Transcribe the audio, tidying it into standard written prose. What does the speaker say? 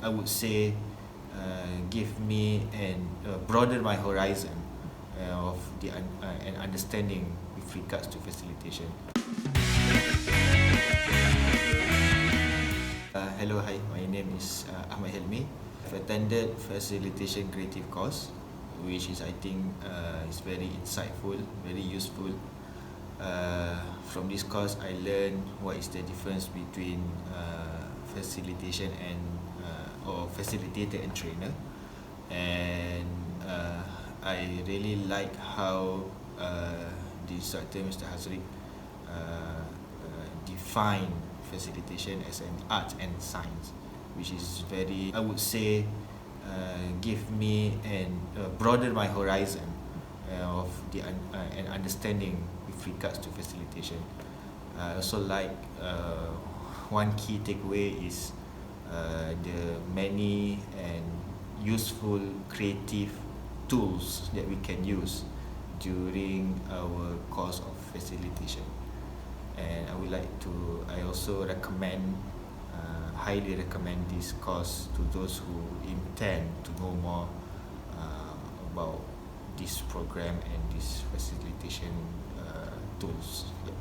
I would say, give me and broaden my horizon of an understanding with regards to facilitation. Hello, hi. My name is Ahmad Helmi. I've attended facilitation creative course, which is I think is very insightful, very useful. From this course, I learned what is the difference between facilitation and or facilitator and trainer, and I really like how the instructor, Mr. Hazrik, define facilitation as an art and science, which is very, I would say, give me and broaden my horizon of an understanding with regards to facilitation. I also like one key takeaway is the many and useful creative tools that we can use during our course of facilitation. And I also highly recommend this course to those who intend to know more about this program and this facilitation tools. Yep.